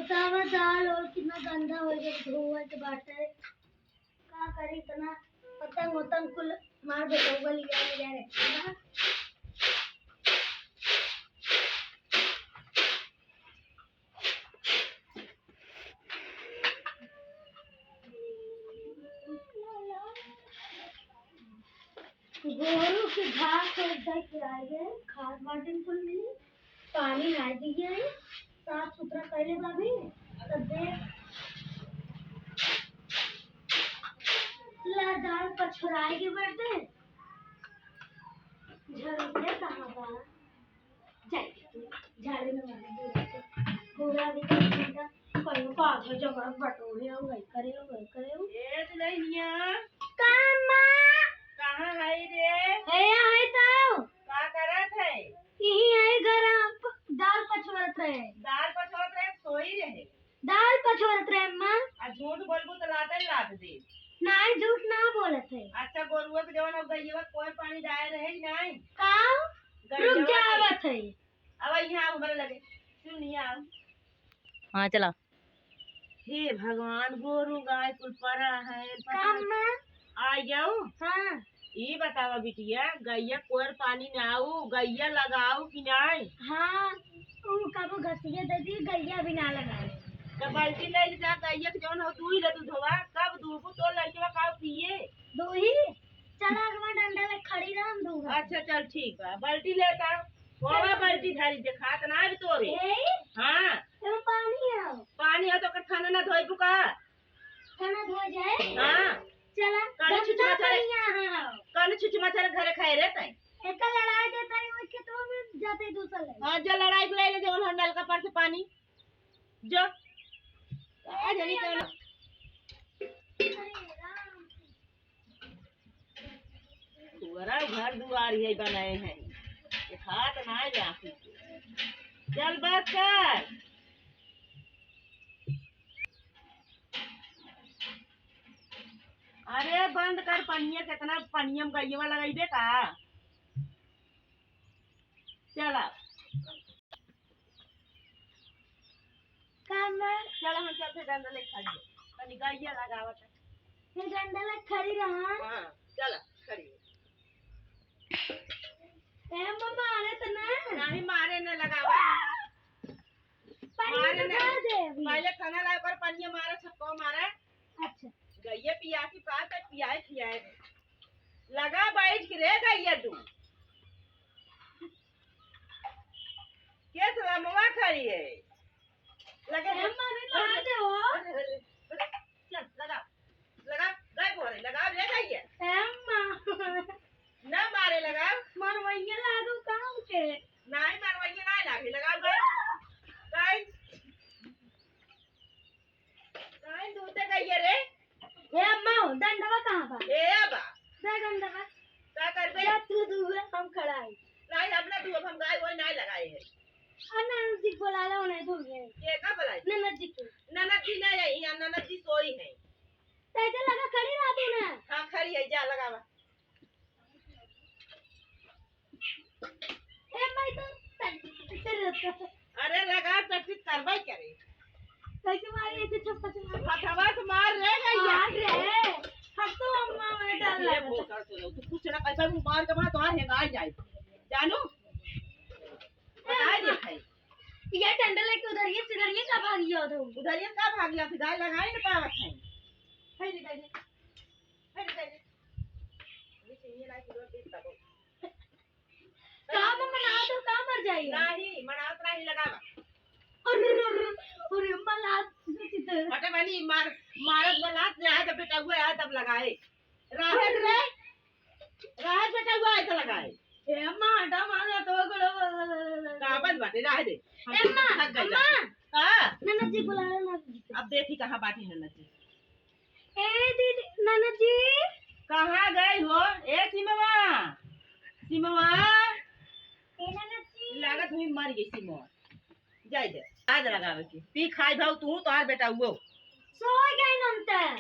बतावा दाल और कितना गंदा हो गया धोवत बाटे का करी इतना पतंग उतंग कुल मार बेटौगा लिया ले जा रे गोरू के घास एकदम खिलाए खाद बाटन कुल मिली पानी ला दिए साफ सुथरा करे भाभी तब देख ला दाल पछुराए के बैठे झड़ते कहाँ बा जाए झाड़े में मारे पूरा भी चिंता कहीं को आधे जगह बटोरे हो गई ये तो नहीं निया काम कहाँ है रे है तो का करत है यही है घर दाल पछुरत रहे दाल पछोत रहे सोई रहे दाल पछुरत रहे मां आ झूठ बोलबू तो लाते ही लात दे नहीं झूठ ना बोलत है अच्छा गोरुआ के जवन अब गईवा कोई पानी डाले रहे कि नहीं काम रुक जावत है अब यहाँ उमर लगे सुनिया हाँ चला हे भगवान गोरू गाय कुल परा है काम मां आ जाओ हां ये बतावा बिटिया गैया कोर पानी ना आऊ गैया लगाऊ कि नहीं हां तू कबो घसिया दे दी गैया भी ना लगाए तो बाल्टी ले जा गैया के जवन हो दूही ले दूध होवा कब दूबू तो लड़के का पिए दो ही चला अगवा डंडा ले खड़ी रह हम दूंगा अच्छा चल ठीक है बाल्टी लेता होवा बाल्टी धारी देखा त ना भी तोरे ए हां एमे पानी है पानी है तो कर खाना ना धोई बुका खाना धो जाए हां चला काली छुचुमा चले हां कल छुचुमा चले घरे खाए रे तई एक लड़ाई देता है उसके तो में जाते दूसरा ले हां जो लड़ाई को ले ले जवन हंडल का पर से पानी जो आ जनी तो तुअरा घर दुआर ही बनाए हैं ये हाथ ना जाती चल बस कर अरे बंद कर पनिया कितना पनियम गईवा लगाइबे का चला काम चला हम चल फिर डंडा ले खड़ी तनी गईया लगावत फिर डंडा ले खड़ी रहा हां चला खड़ी ए मम्मा आने तो ना नहीं मारे न लगावा पानी न तो दे अभी पहले खाना ला कर पनिया मारे छक्को मारे अच्छा गईया पिया की बात है पियाए खियाए लगा बैठ के रे गईया तू कैसे लमवा खड़ी है लगे मम्मा भी मार दे हो चल लगा लगा गए बोले लगा रे गईया अम्मा ना मारे लगा मरवैया ला दू काम के नहीं मारवाइए ना लागे लगा गए काई दूते गईया रे ए अम्मा डंडवा कहां बा ए बा दे डंडवा क्या करबे या तू दूर हम खड़ा है नहीं अपना तू हम गाय वो नहीं लगाए है अनंत जी बोला लो नहीं दूर है ये का बुलाई ननद जी की ननद जी नहीं है यहाँ ननद जी सोई है तैसे लगा खड़ी रह तू ना हाँ खड़ी है जा लगावा ए मैं तो अरे लगा प्रैक्टिस करवाई करे कैसे मारी ऐसे छप्पा से मारी हथवा से मार रे गईया मार रे हम तो अम्मा मैंने डर ये लगा बोल कर चलो तू कुछ ना कैसा मार के वहां तो हेगा जाए जानू बताए दे भाई ये डंडा लेके उधर ये सिधर ये का भाग गया उधर ये का भाग गया फिर गाय लगाई ना पावत है रे गाय ये लाई पूरा देख तब काम मना तो काम मर जाएगी नहीं मनावत नहीं लगावा अरे मला हटे वाली मारत बलात रहा जब बेटा हुआ है तब लगाए राहत बेटा हुआ है तो लगाए ए माटा मारा तो गड़ो काबत बाटे रह दे ए मां हां ननद जी बुला रहे ना अब देखी कहां बाटी ननद जी ए दीदी ननद जी कहां गई हो ए सिमवा ए ननद जी लागत हुई मर गई सिमवा जाई दे आज लगावे की पी खाई भाव तू तो आर बेटा हुओ सो गए नंतर